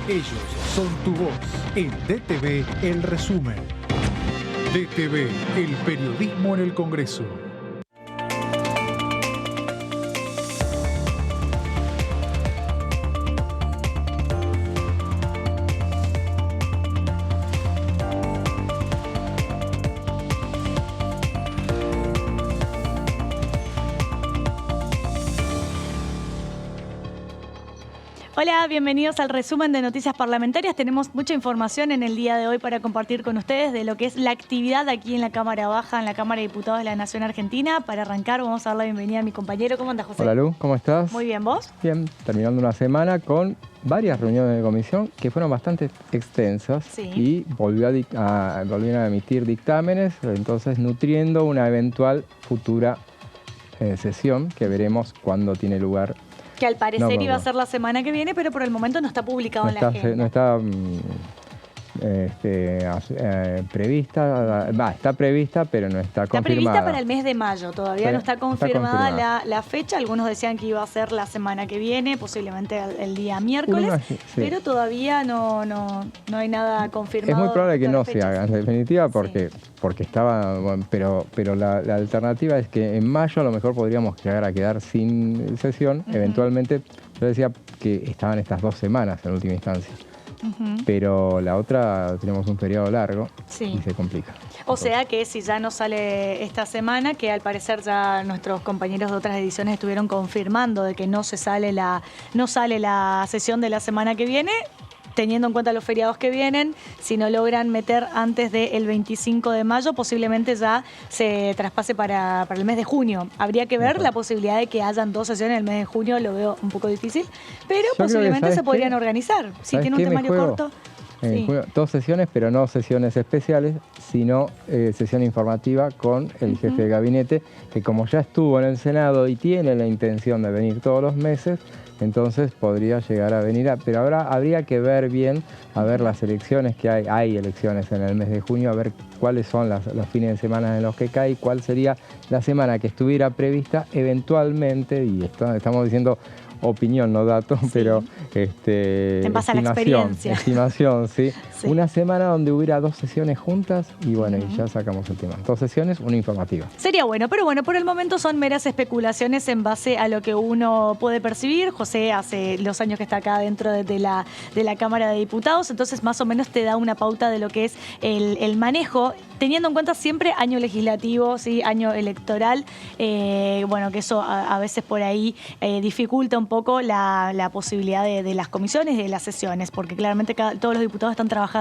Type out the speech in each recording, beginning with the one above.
Ellos son tu voz. En DTV, el resumen. DTV, el periodismo en el Congreso. Hola, bienvenidos al resumen de Noticias Parlamentarias. Tenemos mucha información en el día de hoy para compartir con ustedes de lo que es la actividad aquí en la Cámara Baja, en la Cámara de Diputados de la Nación Argentina. Para arrancar, vamos a dar la bienvenida a mi compañero. ¿Cómo andas, José? Hola, Lu, ¿cómo estás? Muy bien, ¿vos? Bien, terminando una semana con varias reuniones de comisión que fueron bastante extensas. Sí. Y volvieron a emitir dictámenes, entonces nutriendo una eventual futura sesión que veremos cuándo tiene lugar. Que al parecer iba a ser la semana que viene, pero por el momento no está publicado en la agenda. No está prevista, está prevista, pero no está confirmada. Está prevista para el mes de mayo, todavía no está confirmada la fecha. Algunos decían que iba a ser la semana que viene, posiblemente el día miércoles, sí. Pero todavía no hay nada confirmado. Es muy probable que no se fechas. haga, en definitiva, porque estaba, bueno, pero la alternativa es que en mayo a lo mejor podríamos llegar a quedar sin sesión. Eventualmente, yo decía que estaban estas 2 semanas en última instancia. Pero la otra tenemos un periodo largo y se complica. O sea que si ya no sale esta semana, que al parecer ya nuestros compañeros de otras ediciones estuvieron confirmando de que no sale la sesión de la semana que viene, teniendo en cuenta los feriados que vienen, si no logran meter antes del 25 de mayo, posiblemente ya se traspase para el mes de junio. Habría que ver la posibilidad de que hayan 2 sesiones en el mes de junio, lo veo un poco difícil, pero yo posiblemente se podrían organizar. Si tiene un temario corto. Sí. 2 sesiones, pero no sesiones especiales, sino sesión informativa con el jefe de gabinete, que como ya estuvo en el Senado y tiene la intención de venir todos los meses, entonces podría llegar a venir, pero ahora habría que ver bien, a ver las elecciones que hay elecciones en el mes de junio, a ver cuáles son los fines de semana en los que cae, cuál sería la semana que estuviera prevista eventualmente, y estamos diciendo opinión, no datos, pero en base a la experiencia. Estimación, sí. Una semana donde hubiera 2 sesiones juntas y bueno, y ya sacamos el tema. 2 sesiones, una informativa. Sería bueno, pero bueno, por el momento son meras especulaciones en base a lo que uno puede percibir. José hace los años que está acá dentro de la Cámara de Diputados, entonces más o menos te da una pauta de lo que es el manejo, teniendo en cuenta siempre año legislativo, ¿sí? Año electoral, bueno, que eso a veces por ahí dificulta un poco la posibilidad de las comisiones y de las sesiones, porque claramente todos los diputados están trabajando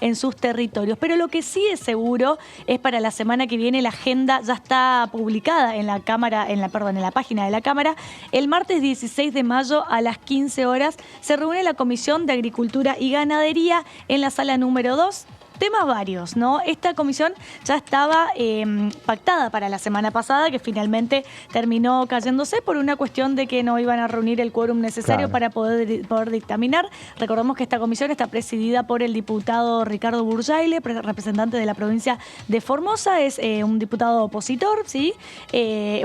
en sus territorios. Pero lo que sí es seguro es para la semana que viene, la agenda ya está publicada en la página de la Cámara. El martes 16 de mayo a las 15 horas se reúne la Comisión de Agricultura y Ganadería en la sala número 2. Temas varios, ¿no? Esta comisión ya estaba pactada para la semana pasada, que finalmente terminó cayéndose por una cuestión de que no iban a reunir el quórum necesario para poder dictaminar. Recordemos que esta comisión está presidida por el diputado Ricardo Burjaile, representante de la provincia de Formosa, es un diputado opositor, ¿sí?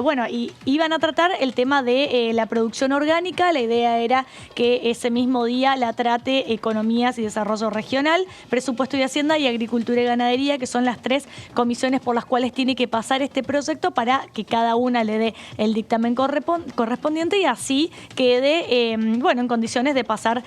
Bueno, y iban a tratar el tema de la producción orgánica. La idea era que ese mismo día la trate Economías y Desarrollo Regional, Presupuesto y Hacienda y Agricultura y Ganadería, que son las 3 comisiones por las cuales tiene que pasar este proyecto para que cada una le dé el dictamen correspondiente y así quede bueno, en condiciones de pasar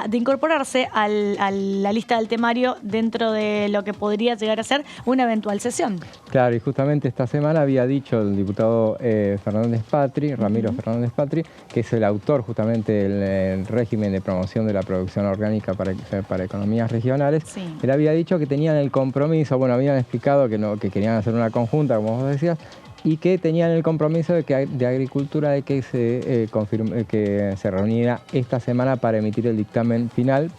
de incorporarse a la lista del temario dentro de lo que podría llegar a ser una eventual sesión. Claro, y justamente esta semana había dicho el diputado Ramiro Fernández Patri, que es el autor justamente del régimen de promoción de la producción orgánica para economías regionales. Él había dicho que tenían el compromiso, bueno, habían explicado que querían hacer una conjunta, como vos decías, y que tenían el compromiso de Agricultura de que se reuniera esta semana para emitir el dictamen final,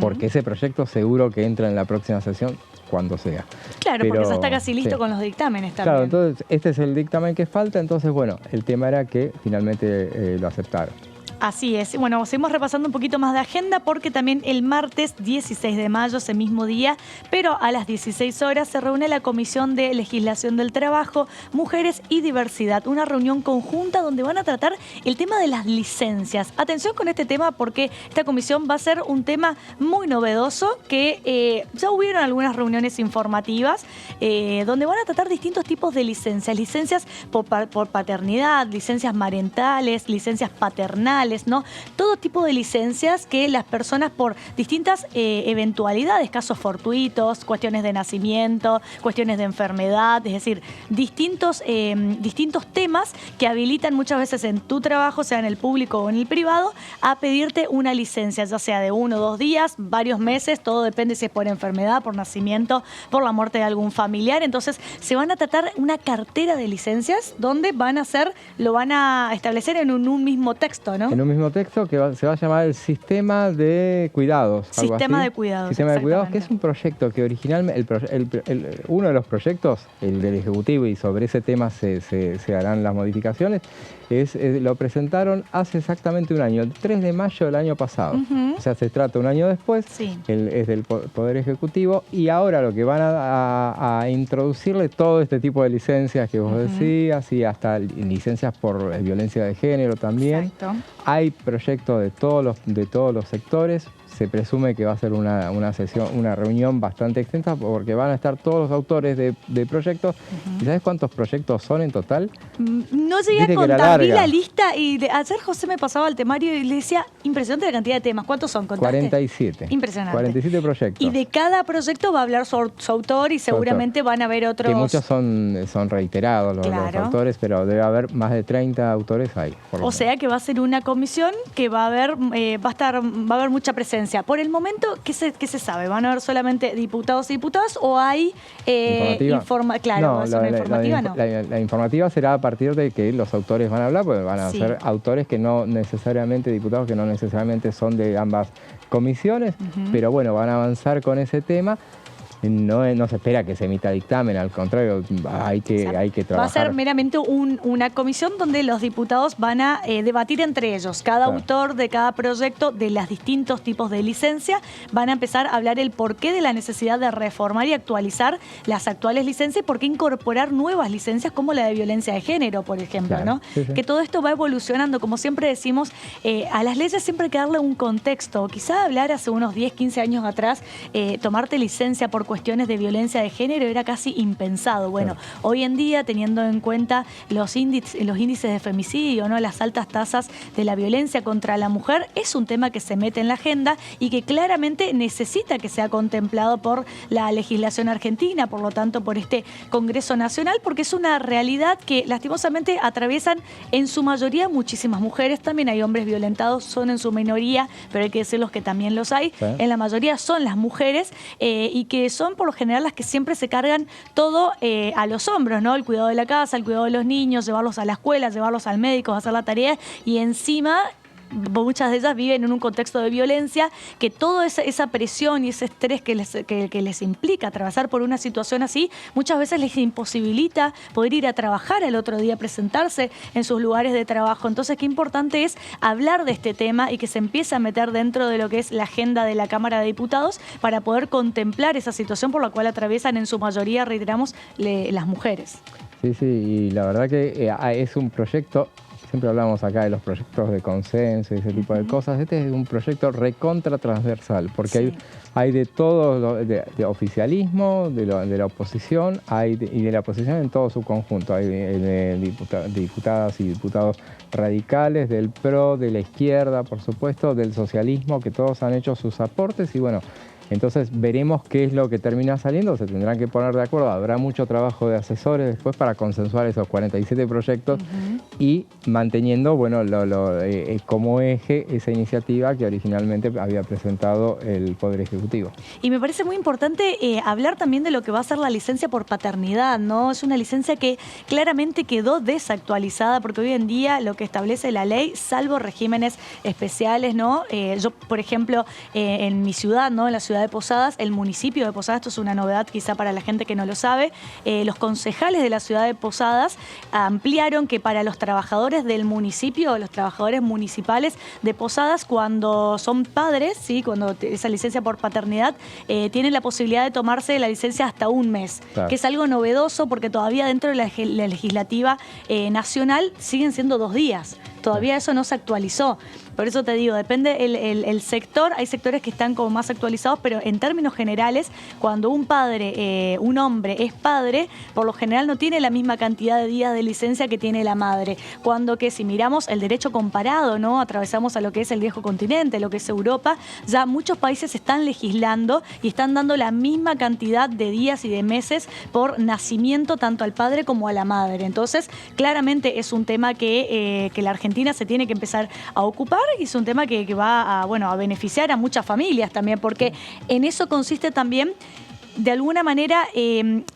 porque ese proyecto seguro que entra en la próxima sesión cuando sea. Claro, porque ya está casi listo con los dictámenes también. Claro, entonces este es el dictamen que falta, entonces bueno, el tema era que finalmente lo aceptaron. Así es. Bueno, seguimos repasando un poquito más de agenda porque también el martes 16 de mayo, ese mismo día, pero a las 16 horas, se reúne la Comisión de Legislación del Trabajo, Mujeres y Diversidad. Una reunión conjunta donde van a tratar el tema de las licencias. Atención con este tema porque esta comisión va a ser un tema muy novedoso que ya hubieron algunas reuniones informativas donde van a tratar distintos tipos de licencias. Licencias por paternidad, licencias marentales, licencias paternales, ¿no? Todo tipo de licencias que las personas por distintas eventualidades, casos fortuitos, cuestiones de nacimiento, cuestiones de enfermedad, es decir, distintos temas que habilitan muchas veces en tu trabajo, sea en el público o en el privado, a pedirte una licencia, ya sea de 1 o 2 días, varios meses, todo depende si es por enfermedad, por nacimiento, por la muerte de algún familiar. Entonces, se van a tratar una cartera de licencias donde lo van a establecer en un mismo texto, ¿no? En un mismo texto que se va a llamar el Sistema de Cuidados. Sistema de Cuidados. Sistema de Cuidados, que es un proyecto que originalmente, uno de los proyectos, el del Ejecutivo, y sobre ese tema se harán las modificaciones, lo presentaron hace exactamente un año, el 3 de mayo del año pasado. O sea, se trata un año después, sí. Es del Poder Ejecutivo, y ahora lo que van a introducirle todo este tipo de licencias que vos decías, y hasta licencias por violencia de género también. Exacto. Hay proyectos de todos los sectores. Se presume que va a ser una reunión bastante extensa porque van a estar todos los autores de proyectos. ¿Y sabes cuántos proyectos son en total? No llegué a contar, vi la lista y ayer José me pasaba el temario y le decía, impresionante la cantidad de temas. ¿Cuántos son? ¿Contaste? 47. Impresionante. 47 proyectos. Y de cada proyecto va a hablar su autor y seguramente van a haber otros. Que muchos son reiterados los autores, pero debe haber más de 30 autores ahí. O sea que va a ser una comisión que va a haber mucha presencia. Por el momento, ¿qué se sabe? ¿Van a haber solamente diputados y diputadas o hay informativa? No, la informativa será a partir de que los autores van a hablar, porque van a ser autores que no necesariamente, diputados que no necesariamente son de ambas comisiones, pero bueno, van a avanzar con ese tema. No se espera que se emita dictamen, al contrario, hay que trabajar. Va a ser meramente una comisión donde los diputados van a debatir entre ellos. Cada autor de cada proyecto, de los distintos tipos de licencia, van a empezar a hablar el porqué de la necesidad de reformar y actualizar las actuales licencias y por qué incorporar nuevas licencias como la de violencia de género, por ejemplo, ¿no? Sí. Que todo esto va evolucionando. Como siempre decimos, a las leyes siempre hay que darle un contexto. Quizá hablar hace unos 10, 15 años atrás, tomarte licencia por cuestiones de violencia de género era casi impensado. Bueno, hoy en día, teniendo en cuenta los índices de femicidio, ¿no? Las altas tasas de la violencia contra la mujer, es un tema que se mete en la agenda y que claramente necesita que sea contemplado por la legislación argentina, por lo tanto por este Congreso Nacional, porque es una realidad que lastimosamente atraviesan en su mayoría muchísimas mujeres. También hay hombres violentados, son en su minoría, pero hay que decirlos que también los hay. Sí. En la mayoría son las mujeres y que son por lo general las que siempre se cargan todo a los hombros, ¿no? El cuidado de la casa, el cuidado de los niños, llevarlos a la escuela, llevarlos al médico, hacer la tarea y encima muchas de ellas viven en un contexto de violencia, que toda esa presión y ese estrés que les implica atravesar por una situación así, muchas veces les imposibilita poder ir a trabajar al otro día, presentarse en sus lugares de trabajo. Entonces, qué importante es hablar de este tema y que se empiece a meter dentro de lo que es la agenda de la Cámara de Diputados para poder contemplar esa situación por la cual atraviesan en su mayoría, reiteramos, las mujeres. Sí, y la verdad que es un proyecto. Siempre hablamos acá de los proyectos de consenso y ese tipo de cosas. Este es un proyecto recontra transversal, porque hay de todo, de oficialismo, de la oposición, y de la oposición en todo su conjunto. Hay diputadas y diputados radicales, del PRO, de la izquierda, por supuesto, del socialismo, que todos han hecho sus aportes y bueno, entonces veremos qué es lo que termina saliendo, se tendrán que poner de acuerdo, habrá mucho trabajo de asesores después para consensuar esos 47 proyectos y manteniendo, bueno, como eje esa iniciativa que originalmente había presentado el Poder Ejecutivo. Y me parece muy importante hablar también de lo que va a ser la licencia por paternidad, ¿no? Es una licencia que claramente quedó desactualizada porque hoy en día lo que establece la ley, salvo regímenes especiales, ¿no? Yo, por ejemplo, en mi ciudad, ¿no? En la ciudad ciudad de Posadas, el municipio de Posadas, esto es una novedad quizá para la gente que no lo sabe, los concejales de la ciudad de Posadas ampliaron que para los trabajadores del municipio, los trabajadores municipales de Posadas, cuando son padres, ¿sí? Cuando esa licencia por paternidad, tienen la posibilidad de tomarse la licencia hasta un mes, claro, que es algo novedoso porque todavía dentro de la legislativa nacional siguen siendo 2 días. Todavía eso no se actualizó. Por eso te digo, depende el sector. Hay sectores que están como más actualizados, pero en términos generales, cuando un padre, un hombre es padre, por lo general no tiene la misma cantidad de días de licencia que tiene la madre. Cuando que si miramos el derecho comparado, ¿no? Atravesamos a lo que es el viejo continente, lo que es Europa, ya muchos países están legislando y están dando la misma cantidad de días y de meses por nacimiento tanto al padre como a la madre. Entonces, claramente es un tema que la Argentina se tiene que empezar a ocupar, y es un tema que va a beneficiar a muchas familias también, porque en eso consiste también, de alguna manera,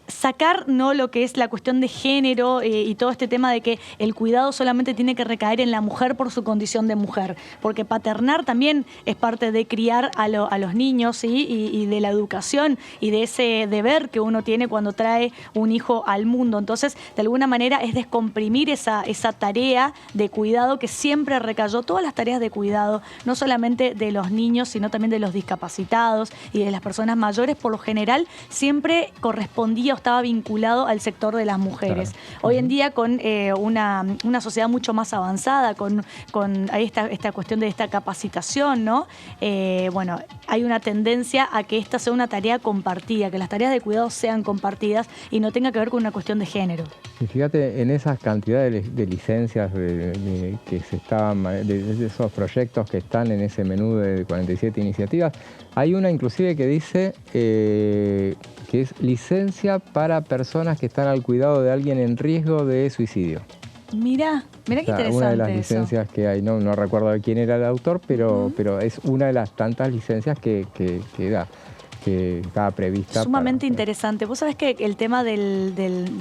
sacar, ¿no?, lo que es la cuestión de género y todo este tema de que el cuidado solamente tiene que recaer en la mujer por su condición de mujer, porque paternar también es parte de criar a los niños, ¿sí? y de la educación y de ese deber que uno tiene cuando trae un hijo al mundo. Entonces, de alguna manera es descomprimir esa tarea de cuidado que siempre recayó, todas las tareas de cuidado, no solamente de los niños, sino también de los discapacitados y de las personas mayores, por lo general siempre correspondía o estaba vinculado al sector de las mujeres. Claro. Hoy en día, con una sociedad mucho más avanzada, con esta cuestión de esta capacitación, ¿no? Bueno, hay una tendencia a que esta sea una tarea compartida, que las tareas de cuidado sean compartidas y no tenga que ver con una cuestión de género. Y fíjate, en esas cantidades de licencias que se estaban, de esos proyectos que están en ese menú de 47 iniciativas, hay una inclusive que dice que es licencia para personas que están al cuidado de alguien en riesgo de suicidio. Mira qué interesante. Una de las licencias que hay, no recuerdo de quién era el autor, pero es una de las tantas licencias que da, que estaba prevista. Sumamente interesante. Vos sabés que el tema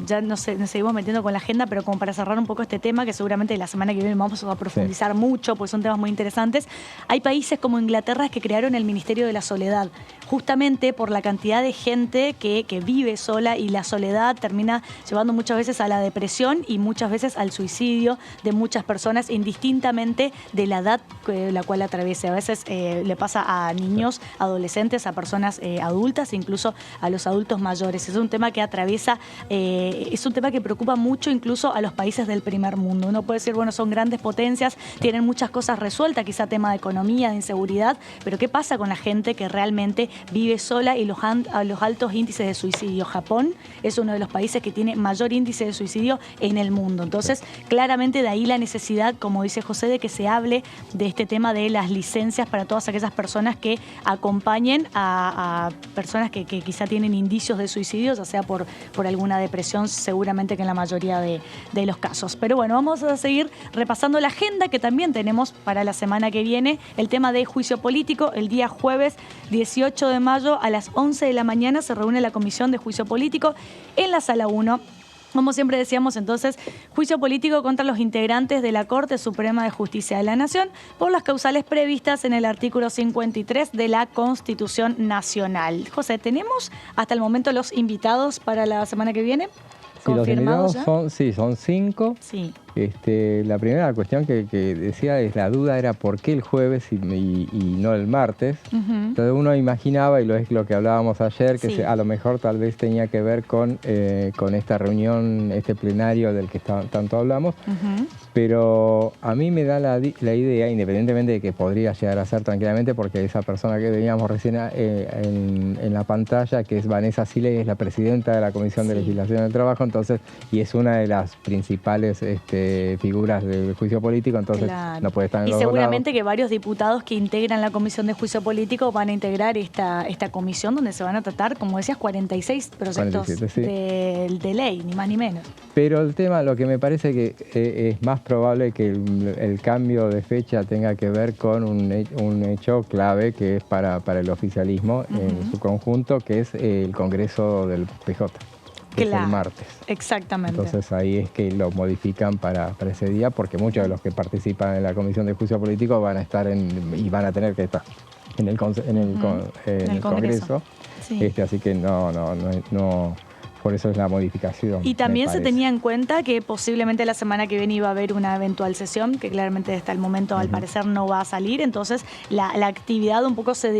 ya nos seguimos metiendo con la agenda, pero como para cerrar un poco este tema, que seguramente la semana que viene vamos a profundizar mucho, porque son temas muy interesantes. Hay países como Inglaterra que crearon el Ministerio de la Soledad, justamente por la cantidad de gente que vive sola, y la soledad termina llevando muchas veces a la depresión y muchas veces al suicidio de muchas personas, indistintamente de la edad la cual atraviese. A veces le pasa a niños, adolescentes, a personas adultas, incluso a los adultos mayores. Es un tema que atraviesa, es un tema que preocupa mucho incluso a los países del primer mundo. Uno puede decir, bueno, son grandes potencias, tienen muchas cosas resueltas, quizá tema de economía, de inseguridad, pero ¿qué pasa con la gente que realmente vive sola y a los altos índices de suicidio? Japón es uno de los países que tiene mayor índice de suicidio en el mundo. Entonces, claramente de ahí la necesidad, como dice José, de que se hable de este tema de las licencias para todas aquellas personas que acompañen a personas que quizá tienen indicios de suicidio, ya sea por alguna depresión, seguramente que en la mayoría de los casos. Pero bueno, vamos a seguir repasando la agenda que también tenemos para la semana que viene. El tema de juicio político, el día jueves 18 de mayo a las 11 de la mañana se reúne la Comisión de Juicio Político en la Sala 1. Como siempre decíamos, entonces, juicio político contra los integrantes de la Corte Suprema de Justicia de la Nación por las causales previstas en el artículo 53 de la Constitución Nacional. José, ¿tenemos hasta el momento los invitados para la semana que viene? Sí, los invitados son 5. Sí. La primera cuestión que decía es la duda era por qué el jueves y no el martes. Entonces uno imaginaba, y es lo que hablábamos ayer, que a lo mejor tal vez tenía que ver con esta reunión, este plenario del que tanto hablamos. Pero a mí me da la idea, independientemente de que podría llegar a ser tranquilamente, porque esa persona que veíamos recién en la pantalla, que es Vanessa Siley, es la presidenta de la Comisión de Legislación del Trabajo, entonces, y es una de las principales figuras del juicio político, entonces no puede estar en los dos lados. Y seguramente que varios diputados que integran la Comisión de Juicio Político van a integrar esta comisión donde se van a tratar, como decías, 46 proyectos 47, de ley, ni más ni menos. Pero el tema, lo que me parece que es más probable que el cambio de fecha tenga que ver con un hecho clave que es para el oficialismo en su conjunto, que es el Congreso del PJ. Que es el martes. Exactamente. Entonces ahí es que lo modifican para ese día, porque muchos de los que participan en la Comisión de Juicio Político van a estar y van a tener que estar. en el Congreso. Sí. Así que no, por eso es la modificación. Y también se tenía en cuenta que posiblemente la semana que viene iba a haber una eventual sesión, que claramente hasta el momento al parecer no va a salir, entonces la actividad un poco se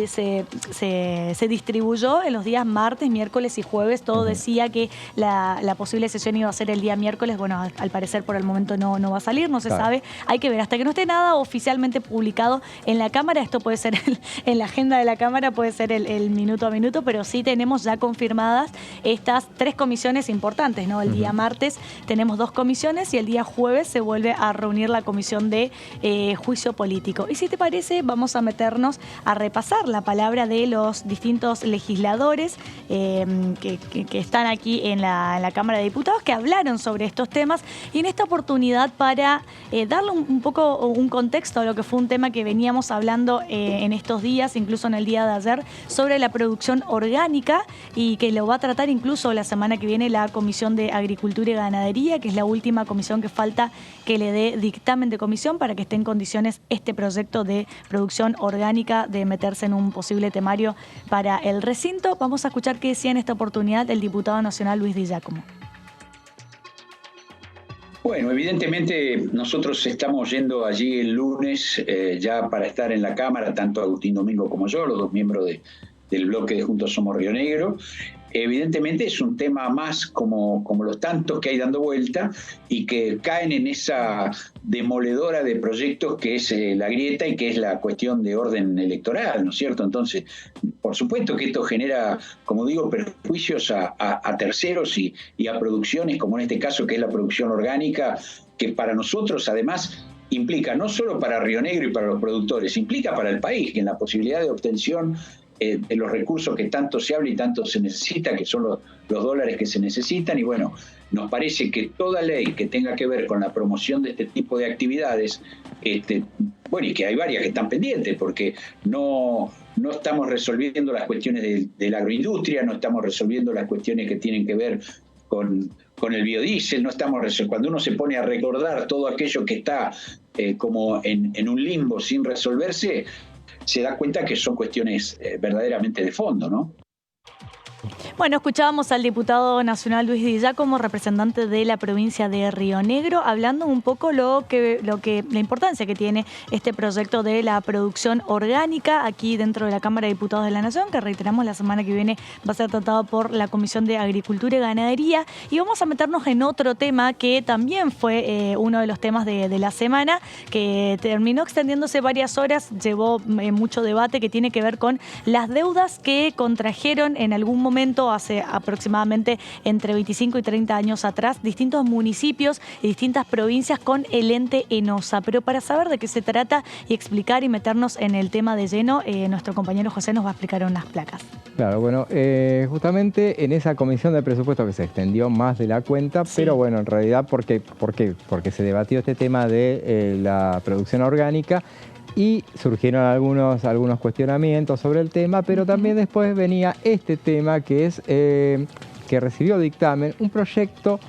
distribuyó en los días martes, miércoles y jueves. Todo decía que la posible sesión iba a ser el día miércoles. Bueno, al parecer por el momento no va a salir, no se sabe. Hay que ver, hasta que no esté nada oficialmente publicado en la Cámara, esto puede ser en la agenda de la Cámara, puede ser el minuto a minuto, pero sí tenemos ya confirmadas estas 3 comisiones importantes, ¿no? El día martes tenemos 2 comisiones y el día jueves se vuelve a reunir la comisión de juicio político. Y si te parece, vamos a meternos a repasar la palabra de los distintos legisladores que están aquí en la Cámara de Diputados, que hablaron sobre estos temas, y en esta oportunidad para darle un poco un contexto a lo que fue un tema que veníamos hablando en estos días, incluso en el día de ayer, sobre la producción orgánica, y que lo va a tratar incluso la semana que viene la Comisión de Agricultura y Ganadería, que es la última comisión que falta que le dé dictamen de comisión para que esté en condiciones este proyecto de producción orgánica de meterse en un posible temario para el recinto. Vamos a escuchar qué decía en esta oportunidad el diputado nacional Luis Di Giacomo. Bueno, evidentemente nosotros estamos yendo allí el lunes ya para estar en la Cámara, tanto Agustín Domingo como yo, los 2 miembros del bloque de Juntos Somos Río Negro. Evidentemente es un tema más como los tantos que hay dando vuelta y que caen en esa demoledora de proyectos que es la grieta y que es la cuestión de orden electoral, ¿no es cierto? Entonces, por supuesto que esto genera, como digo, perjuicios a terceros y a producciones, como en este caso que es la producción orgánica, que para nosotros además implica no solo para Río Negro y para los productores, implica para el país, que en la posibilidad de obtención de los recursos que tanto se habla y tanto se necesita, que son los dólares que se necesitan. Y bueno, nos parece que toda ley que tenga que ver con la promoción de este tipo de actividades, bueno, y que hay varias que están pendientes, porque no estamos resolviendo las cuestiones de la agroindustria, no estamos resolviendo las cuestiones que tienen que ver con el biodiesel, no estamos cuando uno se pone a recordar todo aquello que está como en un limbo sin resolverse, se da cuenta que son cuestiones verdaderamente de fondo, ¿no? Bueno, escuchábamos al diputado nacional Luis Di Giacomo, representante de la provincia de Río Negro, hablando un poco la importancia que tiene este proyecto de la producción orgánica aquí dentro de la Cámara de Diputados de la Nación, que reiteramos la semana que viene va a ser tratado por la Comisión de Agricultura y Ganadería. Y vamos a meternos en otro tema que también fue uno de los temas de la semana, que terminó extendiéndose varias horas, llevó mucho debate, que tiene que ver con las deudas que contrajeron en algún momento hace aproximadamente entre 25 y 30 años atrás distintos municipios y distintas provincias con el ente ENOSA. Pero para saber de qué se trata y explicar y meternos en el tema de lleno, nuestro compañero José nos va a explicar unas placas. Claro, bueno, justamente en esa comisión de presupuesto que se extendió más de la cuenta, sí. Pero bueno, en realidad, ¿por qué? Porque se debatió este tema de la producción orgánica y surgieron algunos cuestionamientos sobre el tema, pero también después venía este tema que es que recibió dictamen, un proyecto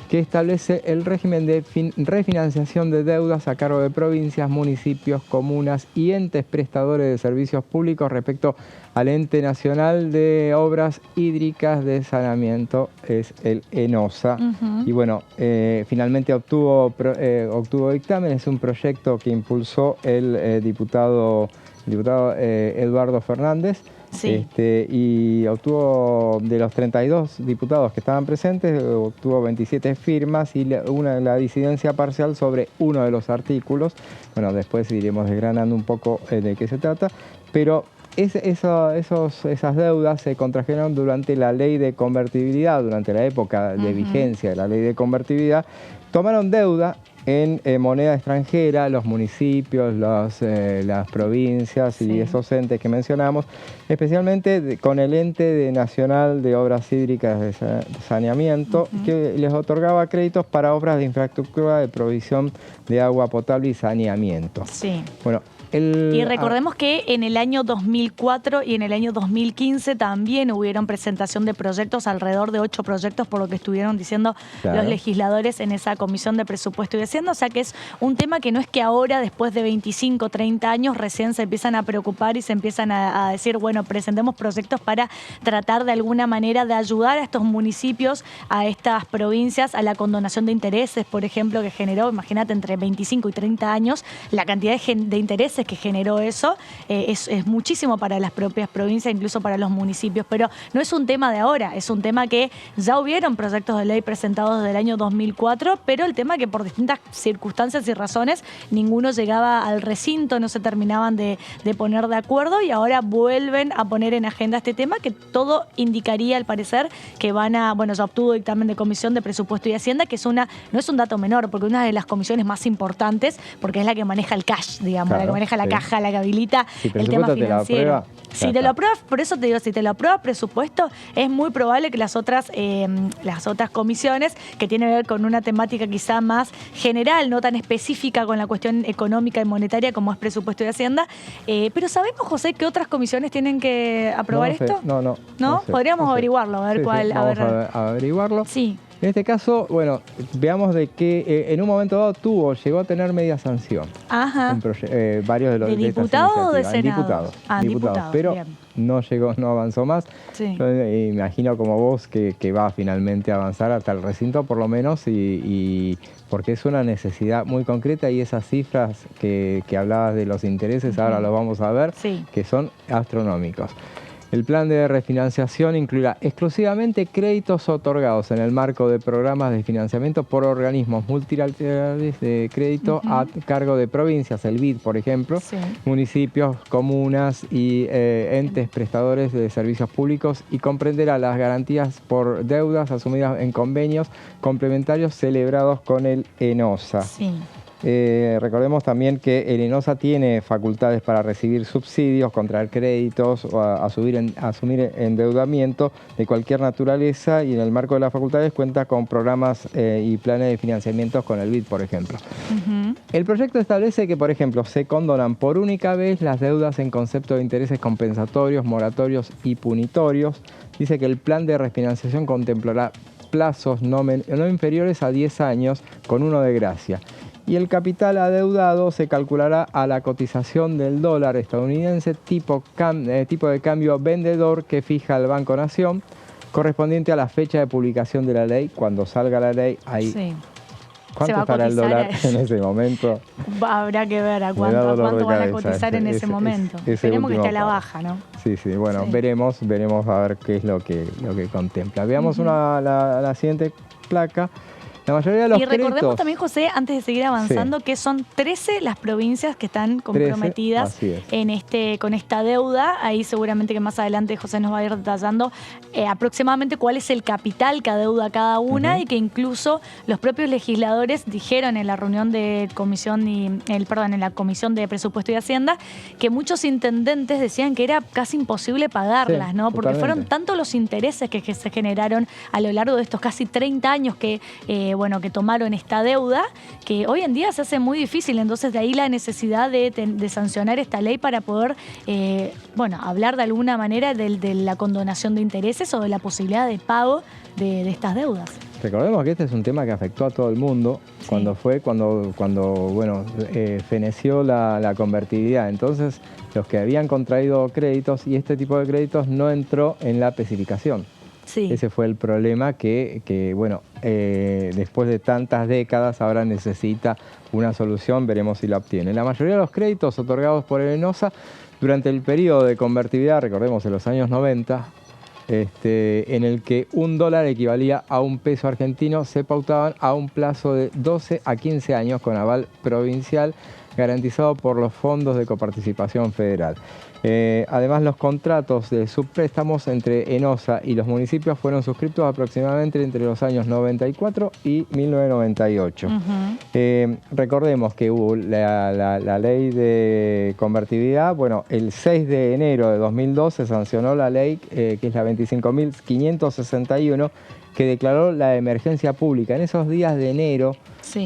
que establece el régimen de refinanciación de deudas a cargo de provincias, municipios, comunas y entes prestadores de servicios públicos respecto al Ente Nacional de Obras Hídricas de Saneamiento, es el ENOSA. Y bueno, finalmente obtuvo dictamen. Es un proyecto que impulsó el diputado Eduardo Fernández. Sí. Y obtuvo, de los 32 diputados que estaban presentes, obtuvo 27 firmas y la disidencia parcial sobre uno de los artículos. Bueno, después iremos desgranando un poco de qué se trata, pero esas deudas se contrajeron durante la ley de convertibilidad, durante la época de vigencia de la ley de convertibilidad. Tomaron deuda en moneda extranjera, los municipios, las provincias, sí. Y esos entes que mencionamos, especialmente con el Ente Nacional de Obras Hídricas de Saneamiento, que les otorgaba créditos para obras de infraestructura de provisión de agua potable y saneamiento. Sí. Bueno, Y recordemos que en el año 2004 y en el año 2015 también hubieron presentación de proyectos, alrededor de 8 proyectos, por lo que estuvieron diciendo los legisladores en esa Comisión de Presupuesto y Hacienda. O sea que es un tema que no es que ahora, después de 25, 30 años, recién se empiezan a preocupar y se empiezan a decir, bueno, presentemos proyectos para tratar de alguna manera de ayudar a estos municipios, a estas provincias, a la condonación de intereses, por ejemplo, que generó, imagínate, entre 25 y 30 años, la cantidad de intereses que generó eso es muchísimo para las propias provincias, incluso para los municipios. Pero no es un tema de ahora, es un tema que ya hubieron proyectos de ley presentados desde el año 2004, pero el tema que por distintas circunstancias y razones ninguno llegaba al recinto, no se terminaban de poner de acuerdo, y ahora vuelven a poner en agenda este tema, que todo indicaría, al parecer, que van a, bueno, ya obtuvo dictamen de Comisión de Presupuesto y Hacienda, que no es un dato menor, porque una de las comisiones más importantes, porque es la que maneja el cash, digamos, la que maneja la caja, la que habilita el tema financiero. Si te lo apruebas, por eso te digo, si te lo aprueba presupuesto, es muy probable que las otras comisiones, que tienen que ver con una temática quizá más general, no tan específica con la cuestión económica y monetaria como es presupuesto y Hacienda, pero ¿sabemos, José, qué otras comisiones tienen que aprobar esto? No sé, Podríamos averiguarlo, a ver cuál. Vamos a averiguarlo. Sí. En este caso, bueno, veamos de que en un momento dado llegó a tener media sanción. Ajá. Varios de los ¿De diputados o de senadores? Diputados, pero bien. No avanzó más. Sí. Yo imagino como vos que va finalmente a avanzar hasta el recinto, por lo menos, y porque es una necesidad muy concreta, y esas cifras que hablabas de los intereses, ahora los vamos a ver, que son astronómicos. El plan de refinanciación incluirá exclusivamente créditos otorgados en el marco de programas de financiamiento por organismos multilaterales de crédito a cargo de provincias, el BID, por ejemplo, municipios, comunas y entes prestadores de servicios públicos, y comprenderá las garantías por deudas asumidas en convenios complementarios celebrados con el ENOSA. Recordemos también que el ENOSA tiene facultades para recibir subsidios, contraer créditos o asumir endeudamiento de cualquier naturaleza, y en el marco de las facultades cuenta con programas y planes de financiamiento con el BID, por ejemplo. El proyecto establece que, por ejemplo, se condonan por única vez las deudas en concepto de intereses compensatorios, moratorios y punitorios. Dice que el plan de refinanciación contemplará plazos no inferiores a 10 años con uno de gracia. Y el capital adeudado se calculará a la cotización del dólar estadounidense tipo de cambio vendedor que fija el Banco Nación, correspondiente a la fecha de publicación de la ley. Cuando salga la ley, ahí. ¿Cuánto estará el dólar en ese momento? Habrá que ver a cuánto van a cotizar en ese momento. Esperemos que esté a la baja, ¿no? Sí, bueno, veremos a ver qué es lo que contempla. Veamos la siguiente placa. La mayoría de los recordemos también, José, antes de seguir avanzando, que son 13 las provincias que están comprometidas con esta deuda. Ahí seguramente que más adelante José nos va a ir detallando aproximadamente cuál es el capital que adeuda cada una, y que incluso los propios legisladores dijeron en la reunión de comisión en la Comisión de Presupuesto y Hacienda, que muchos intendentes decían que era casi imposible pagarlas, ¿no? Porque fueron tantos los intereses que se generaron a lo largo de estos casi 30 años que tomaron esta deuda, que hoy en día se hace muy difícil. Entonces, de ahí la necesidad de sancionar esta ley para poder, hablar de alguna manera de la condonación de intereses o de la posibilidad de pago de estas deudas. Recordemos que este es un tema que afectó a todo el mundo cuando feneció la convertibilidad. Entonces, los que habían contraído créditos, y este tipo de créditos no entró en la especificación. Ese fue el problema que después de tantas décadas ahora necesita una solución. Veremos si la obtiene. La mayoría de los créditos otorgados por el ENOSA durante el periodo de convertibilidad, recordemos en los años 90, en el que $1 equivalía a $1 argentino, se pautaban a un plazo de 12 a 15 años con aval provincial garantizado por los fondos de coparticipación federal. Además, los contratos de subpréstamos entre ENOSA y los municipios fueron suscritos aproximadamente entre los años 94 y 1998. Recordemos que hubo la ley de convertibilidad. Bueno, el 6 de enero de 2002 se sancionó la ley que es la 25.561, que declaró la emergencia pública. En esos días de enero,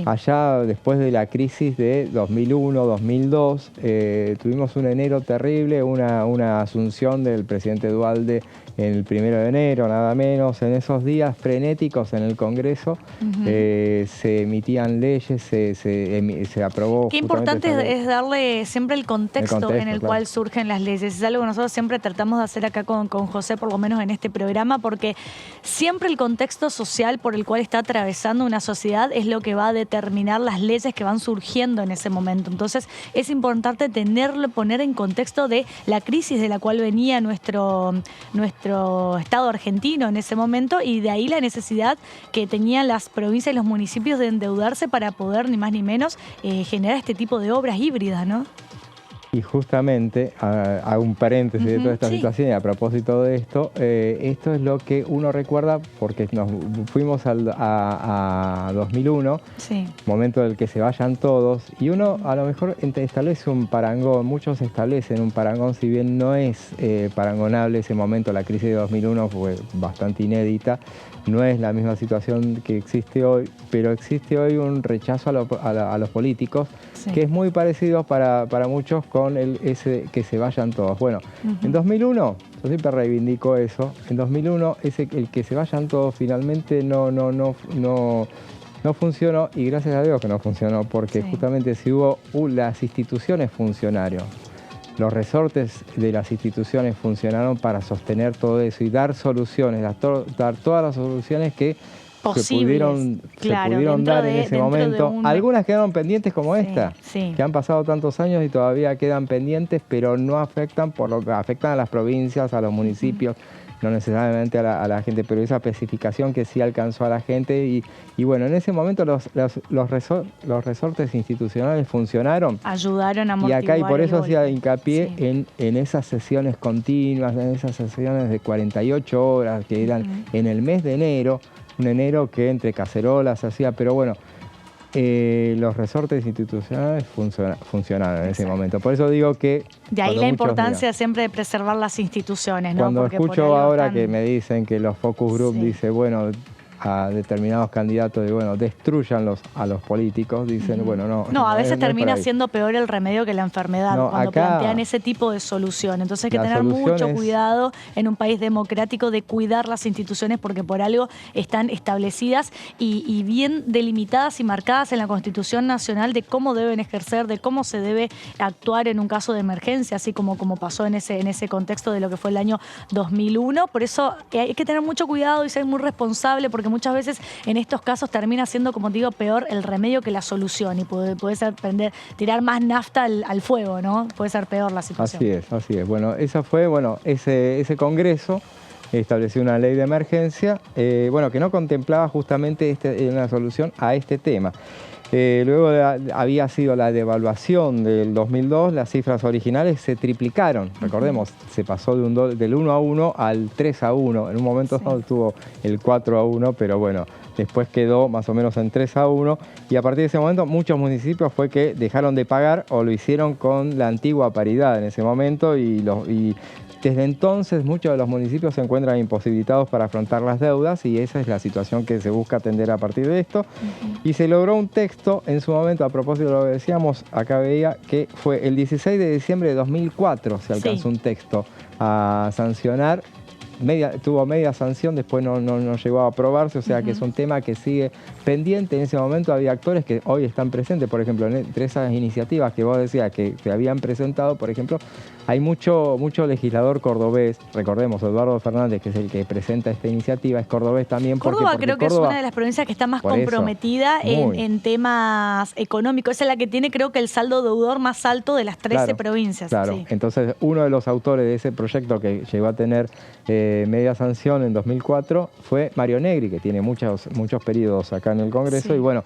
allá después de la crisis de 2001-2002, tuvimos un enero terrible, una asunción del presidente Duhalde el 1 de enero, nada menos. En esos días frenéticos en el Congreso se emitían leyes, se aprobó. Qué importante es darle siempre el contexto en el cual surgen las leyes. Es algo que nosotros siempre tratamos de hacer acá con José, por lo menos en este programa, porque siempre el contexto social por el cual está atravesando una sociedad es lo que va a determinar las leyes que van surgiendo en ese momento. Entonces es importante poner en contexto de la crisis de la cual venía nuestro Estado argentino en ese momento, y de ahí la necesidad que tenían las provincias y los municipios de endeudarse para poder, ni más ni menos, generar este tipo de obras híbridas, ¿no? Y justamente, hago un paréntesis de toda esta situación, y a propósito de esto, esto es lo que uno recuerda porque nos fuimos a 2001, momento del que se vayan todos, y uno a lo mejor establece un parangón, muchos establecen un parangón, si bien no es parangonable ese momento. La crisis de 2001 fue bastante inédita, no es la misma situación que existe hoy, pero existe hoy un rechazo a los políticos, que es muy parecido para muchos con ese que se vayan todos. Bueno, en 2001, yo siempre reivindico eso, en 2001 el que se vayan todos finalmente no funcionó, y gracias a Dios que no funcionó, porque justamente si hubo las instituciones funcionaron. Los resortes de las instituciones funcionaron para sostener todo eso y dar soluciones, dar todas las soluciones que se pudieron dar en ese momento. Algunas quedaron pendientes como esta, que han pasado tantos años y todavía quedan pendientes, pero no afectan, afectan a las provincias, a los municipios, no necesariamente a la gente, pero esa especificación que sí alcanzó a la gente. Y bueno, en ese momento los resortes institucionales funcionaron. Ayudaron a amortiguar. Y acá, y por eso hacía hincapié en esas sesiones continuas, en esas sesiones de 48 horas que eran en el mes de enero, un enero que entre cacerolas se hacía, pero bueno, los resortes institucionales funcionaron en ese momento. Por eso digo que... De ahí la importancia siempre de preservar las instituciones, ¿no? Cuando porque escucho ahora que me dicen que los focus group dice, bueno, a determinados candidatos de, bueno, destruyanlos a los políticos, dicen, bueno, no. No, a veces termina siendo peor el remedio que la enfermedad, cuando plantean ese tipo de solución. Entonces hay que tener mucho cuidado en un país democrático de cuidar las instituciones, porque por algo están establecidas y bien delimitadas y marcadas en la Constitución Nacional de cómo deben ejercer, de cómo se debe actuar en un caso de emergencia, así como pasó en ese contexto de lo que fue el año 2001. Por eso hay que tener mucho cuidado y ser muy responsable, porque muchas veces en estos casos termina siendo, como te digo, peor el remedio que la solución, y puede ser tirar más nafta al fuego, ¿no? Puede ser peor la situación. Así es. Bueno, esa fue, ese congreso estableció una ley de emergencia, que no contemplaba justamente una solución a este tema. Luego había sido la devaluación del 2002, las cifras originales se triplicaron. Recordemos, se pasó del 1-1 al 3-1. En un momento estuvo el 4-1, pero bueno, después quedó más o menos en 3-1. Y a partir de ese momento, muchos municipios fue que dejaron de pagar o lo hicieron con la antigua paridad en ese momento, y desde entonces muchos de los municipios se encuentran imposibilitados para afrontar las deudas, y esa es la situación que se busca atender a partir de esto. Y se logró un texto en su momento, a propósito de lo que decíamos, acá veía que fue el 16 de diciembre de 2004 se alcanzó un texto a sancionar. Tuvo media sanción, después no llegó a aprobarse, o sea que es un tema que sigue pendiente. En ese momento había actores que hoy están presentes, por ejemplo, entre esas iniciativas que vos decías que habían presentado, por ejemplo, hay mucho legislador cordobés. Recordemos, Eduardo Fernández, que es el que presenta esta iniciativa, es cordobés también. Córdoba creo que es una de las provincias que está más comprometida en temas económicos. Esa es la que tiene, creo que, el saldo deudor más alto de las 13 provincias. Claro, entonces uno de los autores de ese proyecto que llegó a tener media sanción en 2004 fue Mario Negri, que tiene muchos periodos acá en el Congreso, y bueno,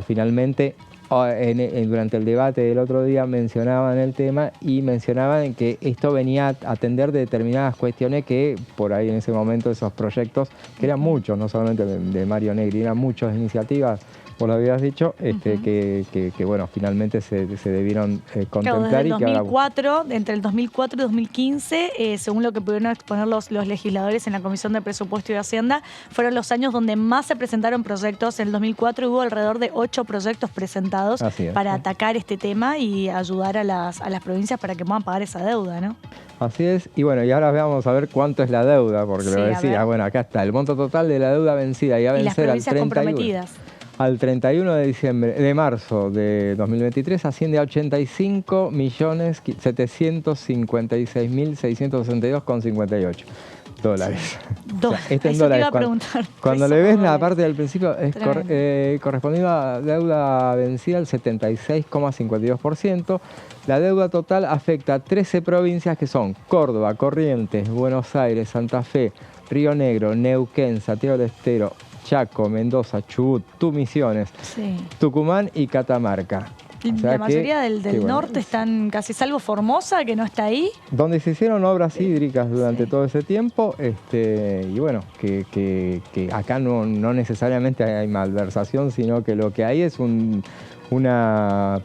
finalmente durante el debate del otro día mencionaban el tema y mencionaban que esto venía a atender determinadas cuestiones que por ahí en ese momento esos proyectos, que eran muchos, no solamente de Mario Negri, eran muchas iniciativas, vos lo habías dicho, que bueno, finalmente se debieron contemplar. Claro, y que 2004, entre el 2004 y 2015, según lo que pudieron exponer los legisladores en la Comisión de Presupuesto y Hacienda, fueron los años donde más se presentaron proyectos. En el 2004 hubo alrededor de 8 proyectos presentados para atacar este tema y ayudar a las provincias para que puedan pagar esa deuda, ¿no? Así es, y bueno, y ahora vamos a ver cuánto es la deuda, porque lo decía, bueno, acá está, el monto total de la deuda vencida y a vencer las provincias comprometidas. Al 31 de marzo de 2023 asciende a 85.756.662,58 dólares. O sea, en dólares. Te iba a preguntar. Cuando le ves la parte del principio, es correspondiendo a deuda vencida al 76,52%. La deuda total afecta a 13 provincias que son Córdoba, Corrientes, Buenos Aires, Santa Fe, Río Negro, Neuquén, Santiago del Estero, Chaco, Mendoza, Chubut, Misiones, Tucumán y Catamarca. La mayoría del norte están casi, salvo Formosa, que no está ahí. Donde se hicieron obras hídricas durante todo ese tiempo, y bueno, que acá no necesariamente hay malversación, sino que lo que hay es una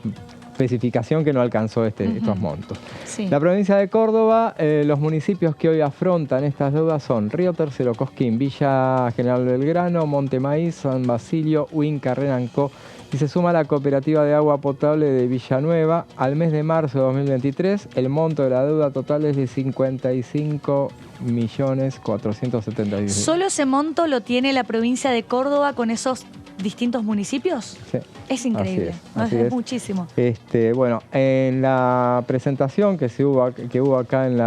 especificación que no alcanzó estos montos. Sí. La provincia de Córdoba, los municipios que hoy afrontan estas deudas son Río Tercero, Cosquín, Villa General Belgrano, Montemaíz, San Basilio, Huinca, Renancó, y se suma la cooperativa de agua potable de Villanueva. Al mes de marzo de 2023, el monto de la deuda total es de 55.476.000. ¿Solo ese monto lo tiene la provincia de Córdoba con esos distintos municipios? Sí. Es increíble, es muchísimo. Bueno, en la presentación que hubo acá en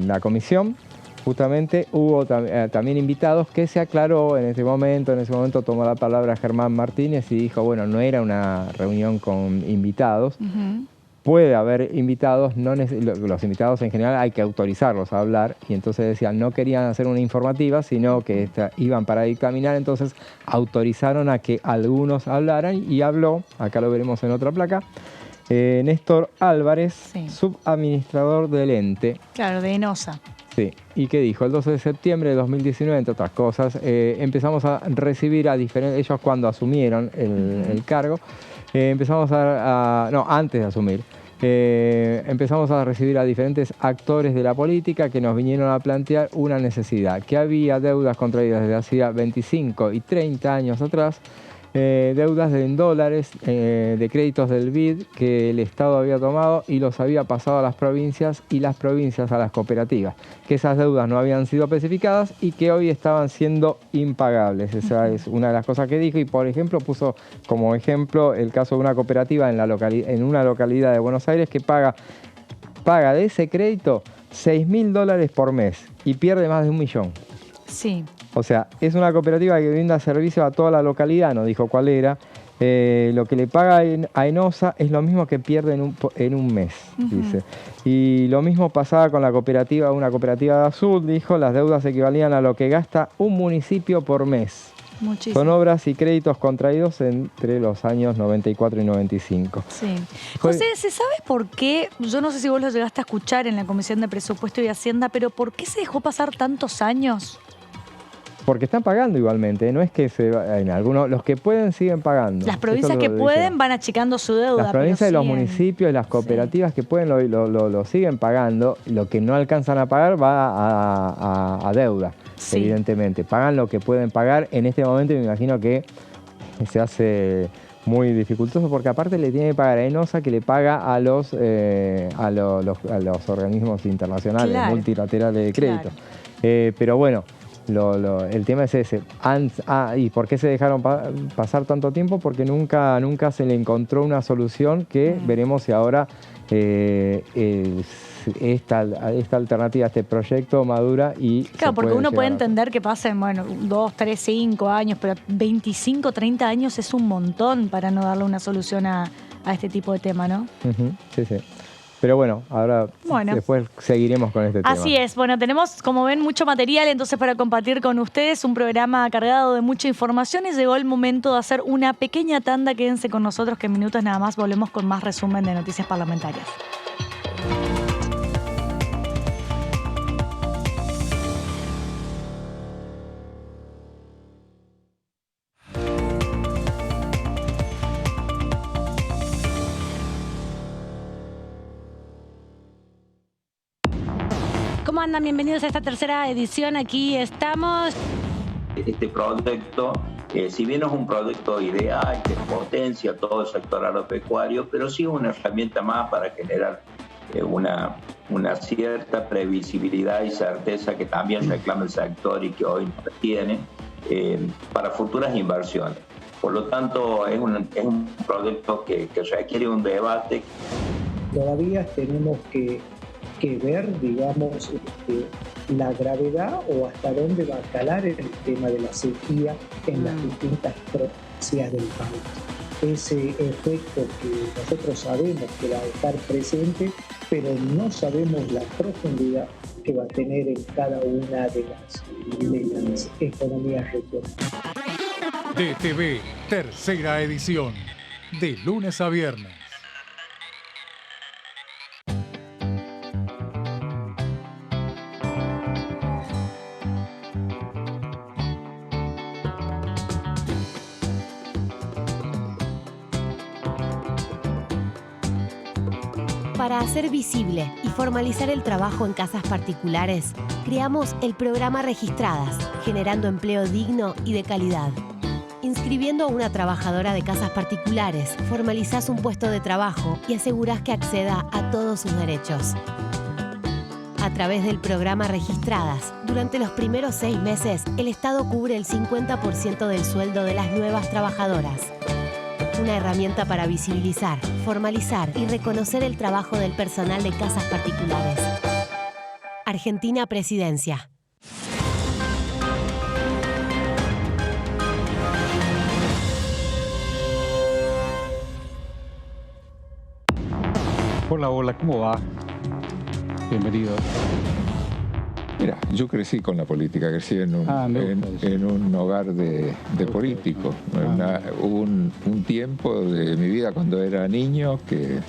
la comisión, justamente hubo también invitados que se aclaró en ese momento tomó la palabra Germán Martínez y dijo, bueno, no era una reunión con invitados. Puede haber invitados, los invitados en general hay que autorizarlos a hablar, y entonces decían, no querían hacer una informativa, sino que iban para dictaminar, entonces autorizaron a que algunos hablaran, y habló, acá lo veremos en otra placa, Néstor Álvarez, subadministrador del ente. Claro, de ENOSA. Sí, y que dijo, el 12 de septiembre de 2019, entre otras cosas, empezamos a recibir ellos cuando asumieron el cargo, antes de asumir, empezamos a recibir a diferentes actores de la política que nos vinieron a plantear una necesidad, que había deudas contraídas desde hacía 25 y 30 años atrás, deudas en dólares, de créditos del BID que el Estado había tomado y los había pasado a las provincias y las provincias a las cooperativas, que esas deudas no habían sido especificadas y que hoy estaban siendo impagables. Esa es una de las cosas que dijo, y por ejemplo puso como ejemplo el caso de una cooperativa en una localidad de Buenos Aires que paga de ese crédito $6.000 por mes y pierde más de 1 millón. Sí. O sea, es una cooperativa que brinda servicio a toda la localidad, no dijo cuál era. Lo que le paga a ENOSA es lo mismo que pierde en un mes, dice. Y lo mismo pasaba con una cooperativa de Azul, dijo, las deudas equivalían a lo que gasta un municipio por mes. Muchísimo. Son obras y créditos contraídos entre los años 94 y 95. Sí. José, ¿se sabe por qué? Yo no sé si vos lo llegaste a escuchar en la Comisión de Presupuesto y Hacienda, pero ¿por qué se dejó pasar tantos años? Porque están pagando igualmente, no es que en algunos, los que pueden siguen pagando. Las provincias que pueden van achicando su deuda. Las provincias y los municipios, las cooperativas que pueden lo siguen pagando, lo que no alcanzan a pagar va a deuda, evidentemente. Pagan lo que pueden pagar. En este momento me imagino que se hace muy dificultoso, porque aparte le tiene que pagar a ENOSA, que le paga a los organismos internacionales, multilaterales de crédito. Pero bueno, el tema es ese. ¿Y por qué se dejaron pasar tanto tiempo? Porque nunca se le encontró una solución que veremos si ahora esta alternativa, este proyecto madura y... Claro, porque uno puede entender que pasen, 2, 3, 5 años, pero 25, 30 años es un montón para no darle una solución a este tipo de tema, ¿no? Sí. Pero bueno, ahora Bueno. después seguiremos con este tema. Así es, bueno, tenemos, como ven, mucho material entonces para compartir con ustedes, un programa cargado de mucha información y llegó el momento de hacer una pequeña tanda. Quédense con nosotros que en minutos nada más volvemos con más resumen de noticias parlamentarias. ¿Cómo andan? Bienvenidos a esta tercera edición. Aquí estamos. Este proyecto, si bien no es un proyecto ideal que potencia todo el sector agropecuario, pero sí es una herramienta más para generar una cierta previsibilidad y certeza que también reclama el sector y que hoy no tiene para futuras inversiones. Por lo tanto, es un proyecto que requiere un debate. Todavía tenemos que ver, digamos, la gravedad o hasta dónde va a calar el tema de la sequía en las distintas provincias del país. Ese efecto que nosotros sabemos que va a estar presente, pero no sabemos la profundidad que va a tener en cada una de las economías regionales. DTV, tercera edición, de lunes a viernes. Para hacer visible y formalizar el trabajo en casas particulares, creamos el programa Registradas, generando empleo digno y de calidad. Inscribiendo a una trabajadora de casas particulares, formalizás un puesto de trabajo y asegurás que acceda a todos sus derechos. A través del programa Registradas, durante los primeros 6 meses, el Estado cubre el 50% del sueldo de las nuevas trabajadoras. Una herramienta para visibilizar, formalizar y reconocer el trabajo del personal de casas particulares. Argentina Presidencia. Hola, ¿cómo va? Bienvenido. Mira, yo crecí con la política, crecí en un hogar de políticos. Hubo un tiempo de mi vida cuando era niño que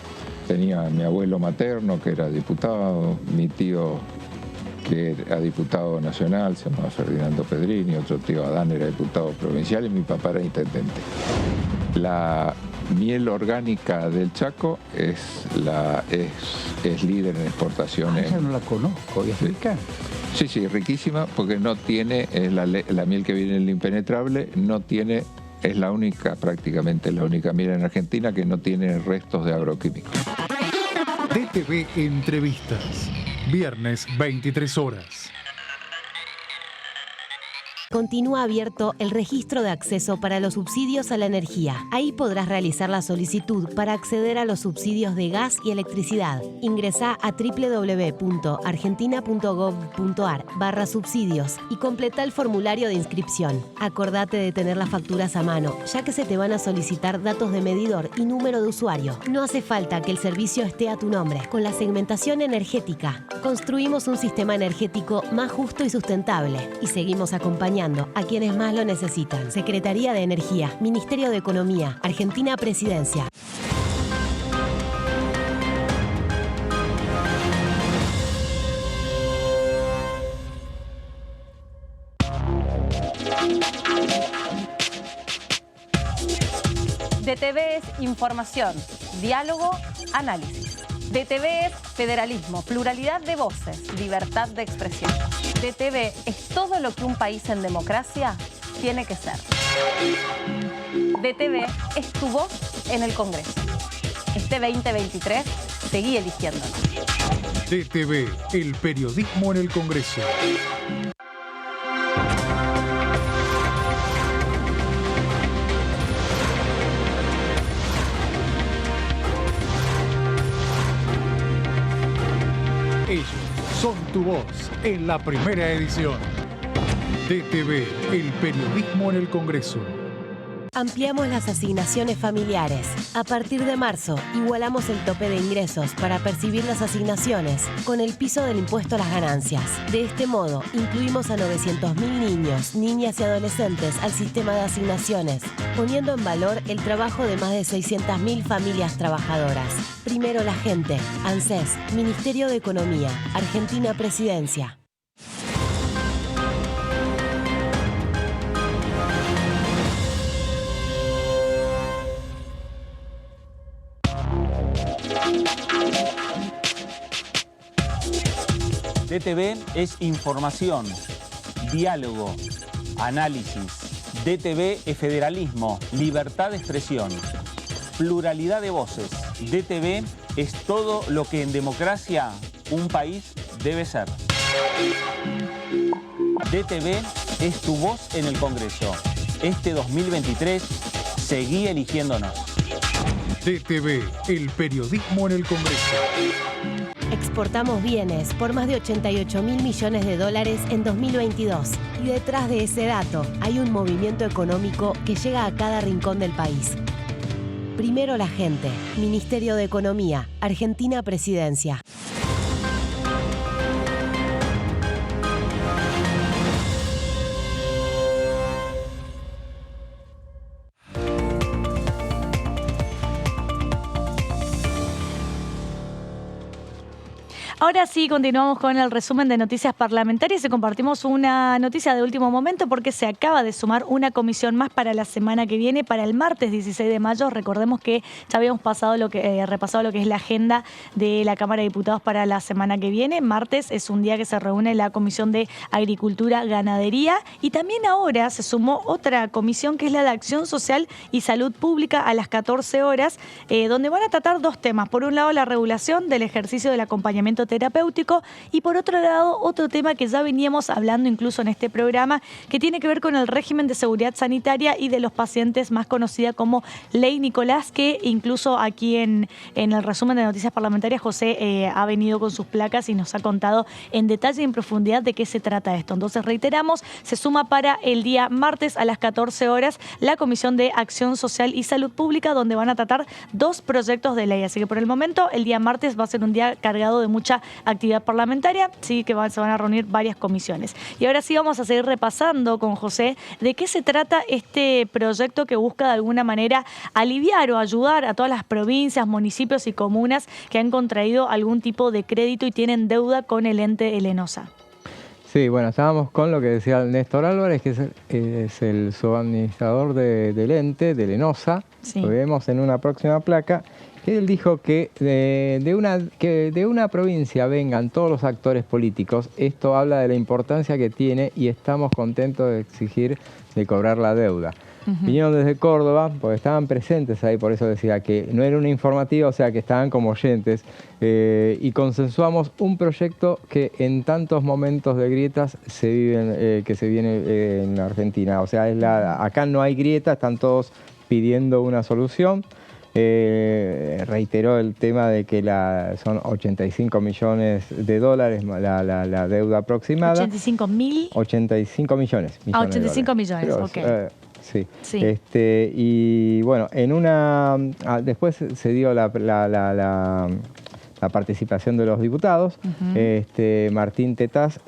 tenía a mi abuelo materno, que era diputado, mi tío, que era diputado nacional, se llamaba Ferdinando Pedrini, otro tío Adán era diputado provincial y mi papá era intendente. La miel orgánica del Chaco es líder en exportaciones. Esa no la conozco, ¿y es rica? Sí, riquísima, porque no tiene, la miel que viene en el impenetrable, no tiene, es la única, prácticamente la única miel en Argentina que no tiene restos de agroquímicos. DTV Entrevistas, viernes 23 horas. Continúa abierto el registro de acceso para los subsidios a la energía. Ahí podrás realizar la solicitud para acceder a los subsidios de gas y electricidad. Ingresá a www.argentina.gov.ar/subsidios y completa el formulario de inscripción. Acordate de tener las facturas a mano, ya que se te van a solicitar datos de medidor y número de usuario. No hace falta que el servicio esté a tu nombre. Con la segmentación energética, construimos un sistema energético más justo y sustentable y seguimos acompañando a quienes más lo necesitan. Secretaría de Energía, Ministerio de Economía, Argentina Presidencia. DTV es información, diálogo, análisis. DTV es federalismo, pluralidad de voces, libertad de expresión. DTV es todo lo que un país en democracia tiene que ser. DTV es tu voz en el Congreso. Este 2023, seguí eligiéndonos. DTV, el periodismo en el Congreso. Ellos son tu voz en la primera edición. DTV, el periodismo en el Congreso. Ampliamos las asignaciones familiares. A partir de marzo, igualamos el tope de ingresos para percibir las asignaciones con el piso del impuesto a las ganancias. De este modo, incluimos a 900.000 niños, niñas y adolescentes al sistema de asignaciones, poniendo en valor el trabajo de más de 600.000 familias trabajadoras. Primero la gente. ANSES, Ministerio de Economía, Argentina Presidencia. DTV es información, diálogo, análisis. DTV es federalismo, libertad de expresión, pluralidad de voces. DTV es todo lo que en democracia un país debe ser. DTV es tu voz en el Congreso. Este 2023, seguí eligiéndonos. DTV, el periodismo en el Congreso. Exportamos bienes por más de 88.000 millones de dólares en 2022. Y detrás de ese dato hay un movimiento económico que llega a cada rincón del país. Primero la gente. Ministerio de Economía, Argentina Presidencia. Ahora sí, continuamos con el resumen de noticias parlamentarias y compartimos una noticia de último momento porque se acaba de sumar una comisión más para la semana que viene, para el martes 16 de mayo. Recordemos que ya habíamos repasado lo que es la agenda de la Cámara de Diputados para la semana que viene. Martes es un día que se reúne la Comisión de Agricultura, Ganadería, y también ahora se sumó otra comisión que es la de Acción Social y Salud Pública a las 14 horas, donde van a tratar dos temas. Por un lado, la regulación del ejercicio del acompañamiento terapéutico y por otro lado otro tema que ya veníamos hablando incluso en este programa, que tiene que ver con el régimen de seguridad sanitaria y de los pacientes, más conocida como Ley Nicolás, que incluso aquí en el resumen de noticias parlamentarias José ha venido con sus placas y nos ha contado en detalle y en profundidad de qué se trata esto. Entonces reiteramos, se suma para el día martes a las 14 horas la Comisión de Acción Social y Salud Pública, donde van a tratar dos proyectos de ley. Así que por el momento el día martes va a ser un día cargado de mucha actividad parlamentaria, sí que se van a reunir varias comisiones. Y ahora sí vamos a seguir repasando con José de qué se trata este proyecto que busca de alguna manera aliviar o ayudar a todas las provincias, municipios y comunas que han contraído algún tipo de crédito y tienen deuda con el ente ENOSA. Sí, bueno, estábamos con lo que decía Néstor Álvarez, que es el subadministrador del ente, del ENOSA. Sí. Lo vemos en una próxima placa. Él dijo que de una provincia vengan todos los actores políticos. Esto habla de la importancia que tiene y estamos contentos de exigir de cobrar la deuda. Vinieron desde Córdoba porque estaban presentes ahí, por eso decía que no era una informativa, o sea que estaban como oyentes, y consensuamos un proyecto que en tantos momentos de grietas se vive en Argentina. O sea, acá no hay grieta, están todos pidiendo una solución. Reiteró el tema de que son 85 millones de dólares la deuda aproximada. ¿85.000? 85 millones. 85 millones, pero, ok. Sí. Sí. Y bueno, después se dio la participación de los diputados. Martín Tetaz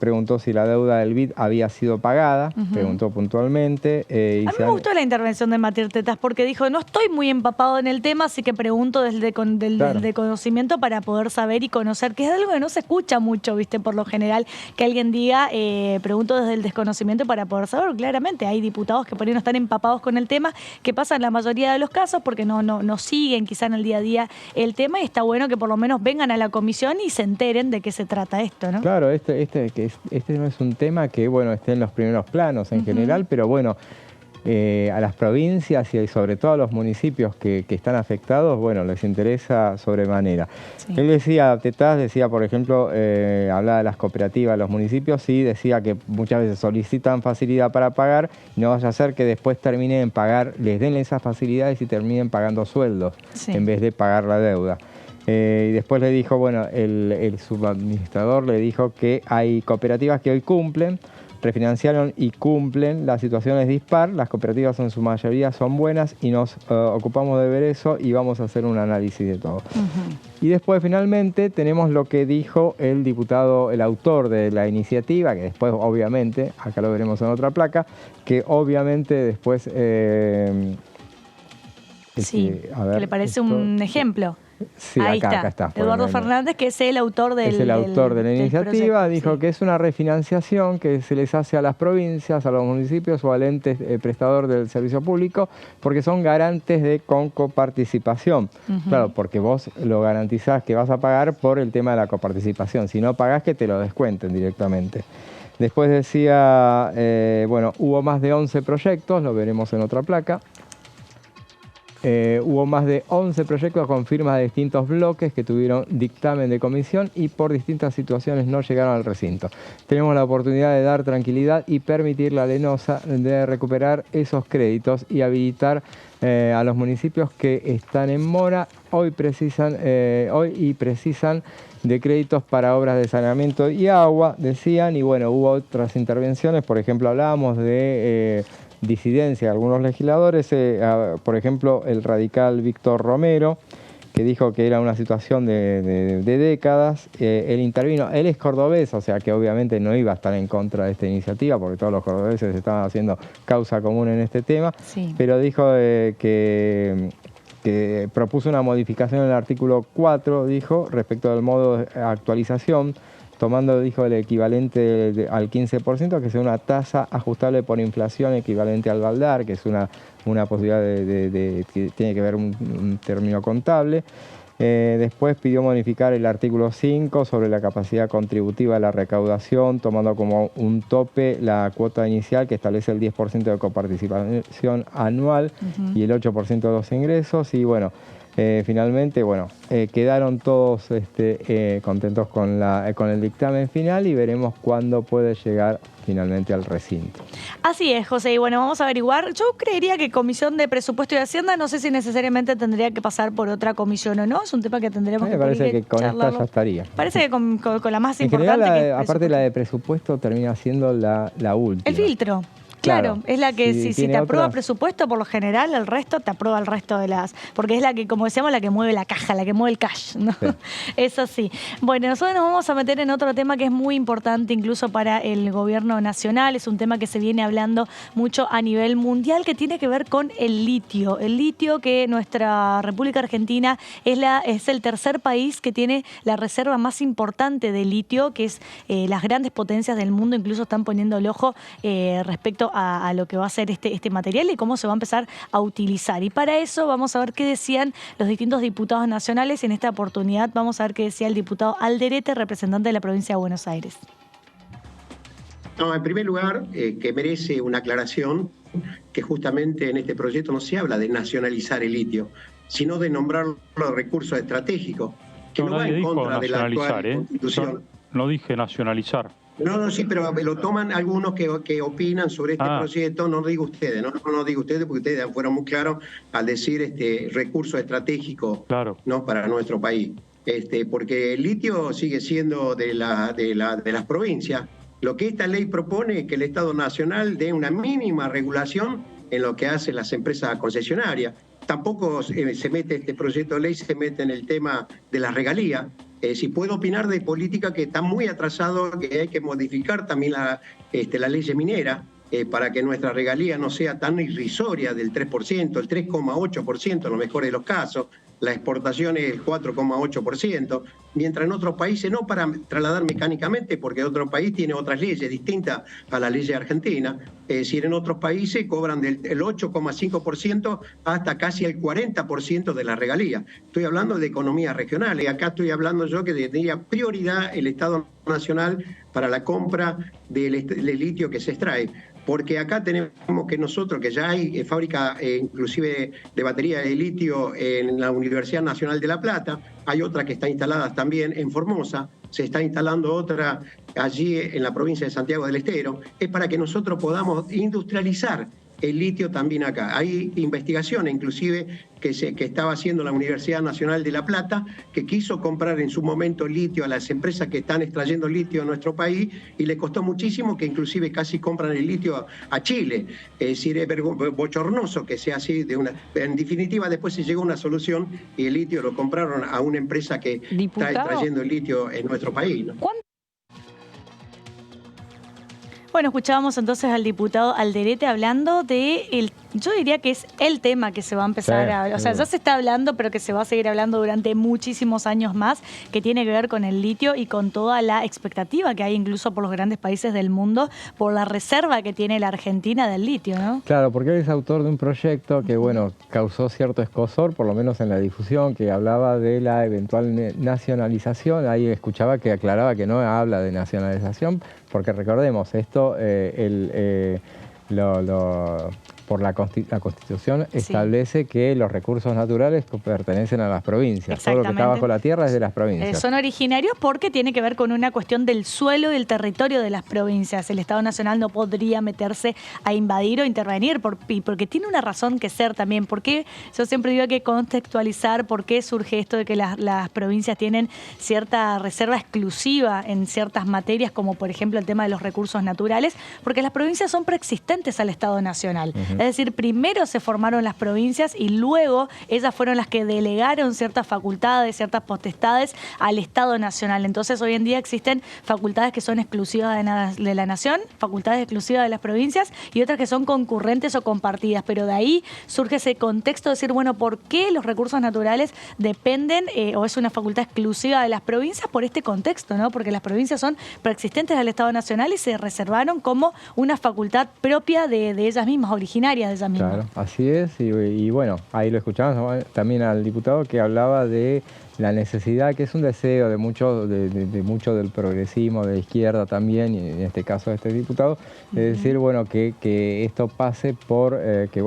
preguntó si la deuda del BID había sido pagada, preguntó puntualmente. A mí me gustó la intervención de Martín Tetaz porque dijo, no estoy muy empapado en el tema, así que pregunto desde conocimiento para poder saber y conocer, que es algo que no se escucha mucho, ¿viste? Por lo general, que alguien diga, pregunto desde el desconocimiento para poder saber. Claramente hay diputados que por ahí no están empapados con el tema, que pasa en la mayoría de los casos porque no siguen quizá en el día a día el tema, y está bueno que por lo menos vengan a la comisión y se enteren de qué se trata esto, ¿no? Claro, este no es un tema que, bueno, esté en los primeros planos en general, pero bueno, a las provincias y sobre todo a los municipios que están afectados, bueno, les interesa sobremanera. Sí. Él Tetaz decía, por ejemplo, hablaba de las cooperativas, los municipios, sí, decía que muchas veces solicitan facilidad para pagar, y no vaya a ser que después terminen en pagar, les den esas facilidades y terminen pagando sueldos en vez de pagar la deuda. Y después le dijo, bueno, el subadministrador le dijo que hay cooperativas que hoy cumplen, refinanciaron y cumplen. La situación es dispar, las cooperativas en su mayoría son buenas y nos ocupamos de ver eso y vamos a hacer un análisis de todo. Y después finalmente tenemos lo que dijo el diputado, el autor de la iniciativa, que después obviamente, acá lo veremos en otra placa, que obviamente después... que le parece un ejemplo. Sí, Ahí acá está. Eduardo Fernández, que es el autor de la iniciativa, dijo que es una refinanciación que se les hace a las provincias, a los municipios o al ente prestador del servicio público, porque son garantes de coparticipación. Claro, porque vos lo garantizás que vas a pagar por el tema de la coparticipación. Si no pagás, que te lo descuenten directamente. Después decía, bueno, hubo más de 11 proyectos, lo veremos en otra placa. Hubo más de 11 proyectos con firmas de distintos bloques que tuvieron dictamen de comisión y por distintas situaciones no llegaron al recinto. Tenemos la oportunidad de dar tranquilidad y permitir la Lenosa de recuperar esos créditos y habilitar a los municipios que están en mora hoy precisan de créditos para obras de saneamiento y agua, decían, y bueno, hubo otras intervenciones, por ejemplo, hablábamos de... disidencia de algunos legisladores, por ejemplo el radical Víctor Romero, que dijo que era una situación de décadas. Él intervino, él es cordobés, o sea que obviamente no iba a estar en contra de esta iniciativa porque todos los cordobeses estaban haciendo causa común en este tema, pero dijo que propuso una modificación en el artículo 4, dijo, respecto del modo de actualización, tomando, dijo, el equivalente al 15%, que sea una tasa ajustable por inflación equivalente al baldar, que es una posibilidad que tiene que ver un término contable. Después pidió modificar el artículo 5 sobre la capacidad contributiva de la recaudación, tomando como un tope la cuota inicial que establece el 10% de coparticipación anual y el 8% de los ingresos. Y bueno, finalmente, bueno, quedaron todos contentos con el dictamen final y veremos cuándo puede llegar finalmente al recinto. Así es, José, y bueno, vamos a averiguar. Yo creería que Comisión de Presupuesto y Hacienda, no sé si necesariamente tendría que pasar por otra comisión o no, es un tema que tendremos que parece que con charlarlo. esta ya estaría. Parece que con la más en importante. General, aparte la de presupuesto termina siendo la última. El filtro. Claro, es la que si te aprueba otras... presupuesto, por lo general, el resto te aprueba el resto de las... Porque es la que, como decíamos, la que mueve la caja, la que mueve el cash, ¿no? Sí. Es así. Bueno, nosotros nos vamos a meter en otro tema que es muy importante incluso para el gobierno nacional. Es un tema que se viene hablando mucho a nivel mundial, que tiene que ver con el litio. El litio, que nuestra República Argentina es el tercer país que tiene la reserva más importante de litio, que es las grandes potencias del mundo incluso están poniendo el ojo respecto a lo que va a ser este material y cómo se va a empezar a utilizar. Y para eso vamos a ver qué decían los distintos diputados nacionales. En esta oportunidad vamos a ver qué decía el diputado Alderete, representante de la provincia de Buenos Aires. No, en primer lugar, que merece una aclaración, que justamente en este proyecto no se habla de nacionalizar el litio, sino de nombrarlo recurso estratégico, que no va en contra de la actual Constitución. No dije nacionalizar. No, sí, pero lo toman algunos que opinan sobre este proyecto, no digo ustedes, no digo ustedes porque ustedes fueron muy claros al decir recurso estratégico, ¿no? Para nuestro país. Porque el litio sigue siendo de las provincias. Lo que esta ley propone es que el Estado Nacional dé una mínima regulación en lo que hacen las empresas concesionarias. Tampoco se mete este proyecto de ley, se mete en el tema de las regalías. Si puedo opinar de política que está muy atrasado, que hay que modificar también la ley minera para que nuestra regalía no sea tan irrisoria del 3%, el 3,8% en lo mejor de los casos, la exportación es el 4,8%, mientras en otros países no para trasladar mecánicamente, porque otro país tiene otras leyes distintas a la ley argentina. Es decir, en otros países cobran del 8,5% hasta casi el 40% de la regalía. Estoy hablando de economías regionales. Acá estoy hablando yo que tendría prioridad el Estado Nacional para la compra del litio que se extrae. Porque acá tenemos que nosotros, que ya hay fábrica inclusive de batería de litio en la Universidad Nacional de La Plata, hay otra que está instalada también en Formosa, se está instalando otra allí en la provincia de Santiago del Estero, es para que nosotros podamos industrializar el litio también acá. Hay investigaciones inclusive que estaba haciendo la Universidad Nacional de La Plata, que quiso comprar en su momento litio a las empresas que están extrayendo litio en nuestro país y le costó muchísimo, que inclusive casi compran el litio a Chile. Es decir, es bochornoso que sea así. En definitiva, después se llegó a una solución y el litio lo compraron a una empresa que está extrayendo el litio en nuestro país, ¿no? Bueno, escuchábamos entonces al diputado Alderete hablando de yo diría que es el tema que se va a empezar a hablar. O sea, ya se está hablando, pero que se va a seguir hablando durante muchísimos años más, que tiene que ver con el litio y con toda la expectativa que hay incluso por los grandes países del mundo, por la reserva que tiene la Argentina del litio, ¿no? Claro, porque él es autor de un proyecto que, bueno, causó cierto escozor, por lo menos en la difusión, que hablaba de la eventual nacionalización. Ahí escuchaba que aclaraba que no habla de nacionalización, porque recordemos, esto por la Constitución establece que los recursos naturales pertenecen a las provincias. Todo lo que está bajo la tierra es de las provincias. Son originarios porque tiene que ver con una cuestión del suelo y el territorio de las provincias. El Estado Nacional no podría meterse a invadir o intervenir porque tiene una razón que ser también. Porque yo siempre digo que contextualizar por qué surge esto de que las provincias tienen cierta reserva exclusiva en ciertas materias, como por ejemplo el tema de los recursos naturales, porque las provincias son preexistentes al Estado Nacional. Es decir, primero se formaron las provincias y luego ellas fueron las que delegaron ciertas facultades, ciertas potestades al Estado Nacional. Entonces hoy en día existen facultades que son exclusivas de la nación, facultades exclusivas de las provincias y otras que son concurrentes o compartidas. Pero de ahí surge ese contexto de decir, bueno, ¿por qué los recursos naturales dependen o es una facultad exclusiva de las provincias? Por este contexto, ¿no? Porque las provincias son preexistentes al Estado Nacional y se reservaron como una facultad propia de ellas mismas, originaria de ellas mismas. Claro, así es, y bueno, ahí lo escuchamos también al diputado que hablaba de la necesidad, que es un deseo de mucho del progresismo, de la izquierda también, y en este caso de este diputado, de decir, bueno, que esto pase por, que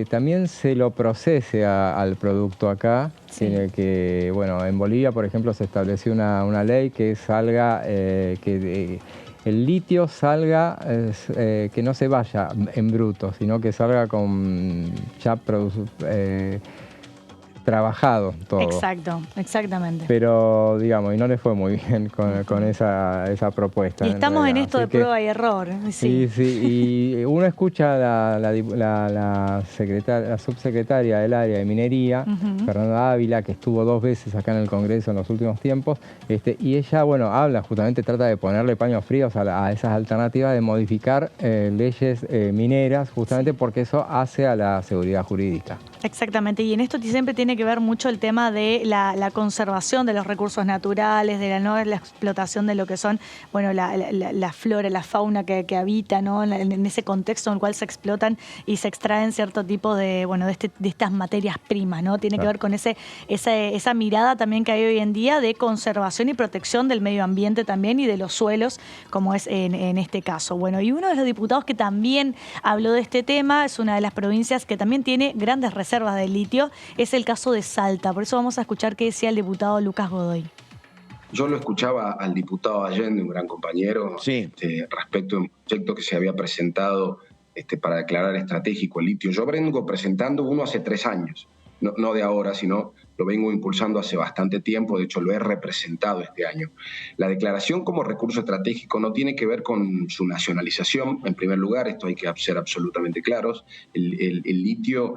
también se lo procese al producto acá. Tiene que, bueno, en Bolivia, por ejemplo, se estableció una ley que salga, el litio salga, que no se vaya en bruto, sino que salga con ya trabajado todo. Exacto, exactamente. Pero, digamos, y no le fue muy bien con esa propuesta. Y estamos en esto de prueba y error. Sí, y uno escucha a la subsecretaria del área de minería, Fernanda Ávila, que estuvo 2 veces acá en el Congreso en los últimos tiempos, y ella, bueno, trata de ponerle paños fríos a esas alternativas de modificar leyes mineras, justamente porque eso hace a la seguridad jurídica. Exactamente, y en esto siempre tiene que ver mucho el tema de la conservación de los recursos naturales, de la explotación de lo que son, bueno, la flora, la fauna que habita, ¿no? En ese contexto en el cual se explotan y se extraen cierto tipo de estas materias primas, ¿no? Tiene que ver con esa mirada también que hay hoy en día de conservación y protección del medio ambiente también y de los suelos, como es en este caso. Bueno, y uno de los diputados que también habló de este tema es una de las provincias que también tiene grandes reservas de litio, es el caso de Salta. Por eso vamos a escuchar qué decía el diputado Lucas Godoy. Yo lo escuchaba al diputado Allende, un gran compañero, respecto a un proyecto que se había presentado para declarar estratégico el litio. Yo vengo presentando uno hace 3 años, no de ahora, sino lo vengo impulsando hace bastante tiempo, de hecho lo he representado este año. La declaración como recurso estratégico no tiene que ver con su nacionalización, en primer lugar, esto hay que ser absolutamente claros. El litio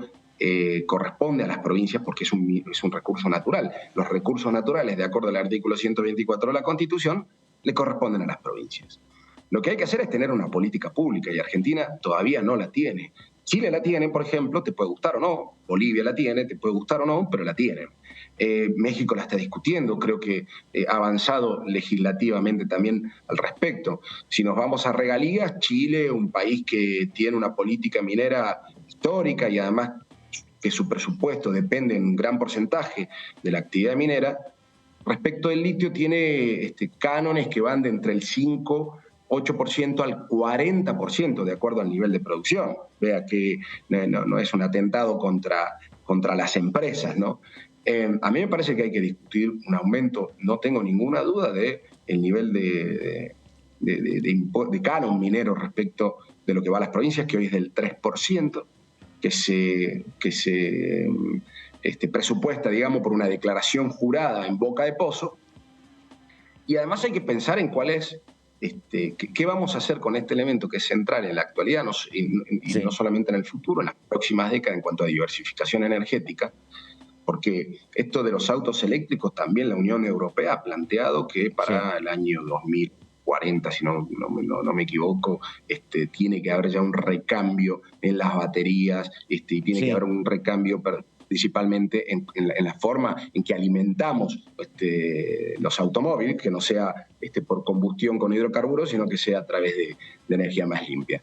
corresponde a las provincias porque es un recurso natural. Los recursos naturales, de acuerdo al artículo 124 de la Constitución, le corresponden a las provincias. Lo que hay que hacer es tener una política pública y Argentina todavía no la tiene. Chile la tiene, por ejemplo, te puede gustar o no. Bolivia la tiene, te puede gustar o no, pero la tienen. México la está discutiendo, creo que ha avanzado legislativamente también al respecto. Si nos vamos a regalías, Chile, un país que tiene una política minera histórica y además que su presupuesto depende en un gran porcentaje de la actividad minera, respecto del litio tiene cánones que van de entre el 5-8% al 40% de acuerdo al nivel de producción. Vea que no es un atentado contra las empresas, ¿no? A mí me parece que hay que discutir un aumento, no tengo ninguna duda, del nivel de de canon minero respecto de lo que va a las provincias, que hoy es del 3%, que se presupuesta, digamos, por una declaración jurada en boca de pozo. Y además hay que pensar en cuál es, qué vamos a hacer con este elemento que es central en la actualidad y no solamente en el futuro, en las próximas décadas en cuanto a diversificación energética, porque esto de los autos eléctricos también la Unión Europea ha planteado que para el año 2040, si no me equivoco, tiene que haber ya un recambio en las baterías, y tiene que haber un recambio principalmente en la forma en que alimentamos los automóviles, que no sea por combustión con hidrocarburos, sino que sea a través de energía más limpia.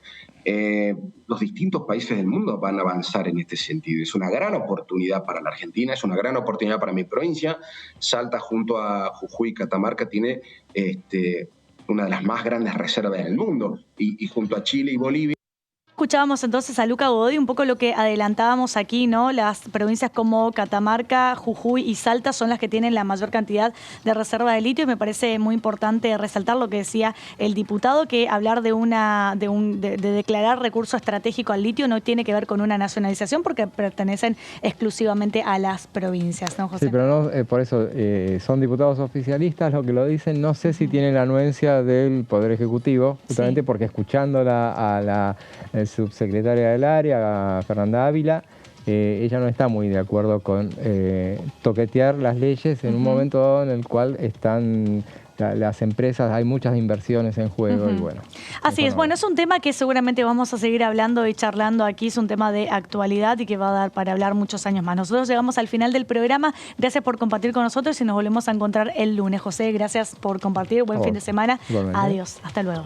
Los distintos países del mundo van a avanzar en este sentido. Es una gran oportunidad para la Argentina, es una gran oportunidad para mi provincia. Salta, junto a Jujuy y Catamarca, tiene una de las más grandes reservas del mundo, y junto a Chile y Bolivia. Escuchábamos entonces a Luca Godoy, un poco lo que adelantábamos aquí, ¿no? Las provincias como Catamarca, Jujuy y Salta son las que tienen la mayor cantidad de reserva de litio, y me parece muy importante resaltar lo que decía el diputado, que hablar de declarar recurso estratégico al litio no tiene que ver con una nacionalización, porque pertenecen exclusivamente a las provincias, ¿no, José? Sí, pero no, por eso son diputados oficialistas lo que lo dicen. No sé si tienen la anuencia del Poder Ejecutivo, justamente porque escuchándola a la subsecretaria del área, Fernanda Ávila, ella no está muy de acuerdo con toquetear las leyes en un momento dado en el cual están las empresas, hay muchas inversiones en juego y bueno. Así es, bueno, es un tema que seguramente vamos a seguir hablando y charlando aquí, es un tema de actualidad y que va a dar para hablar muchos años más. Nosotros llegamos al final del programa, gracias por compartir con nosotros y nos volvemos a encontrar el lunes. José, gracias por compartir, buen fin de semana. Igualmente. Adiós, hasta luego.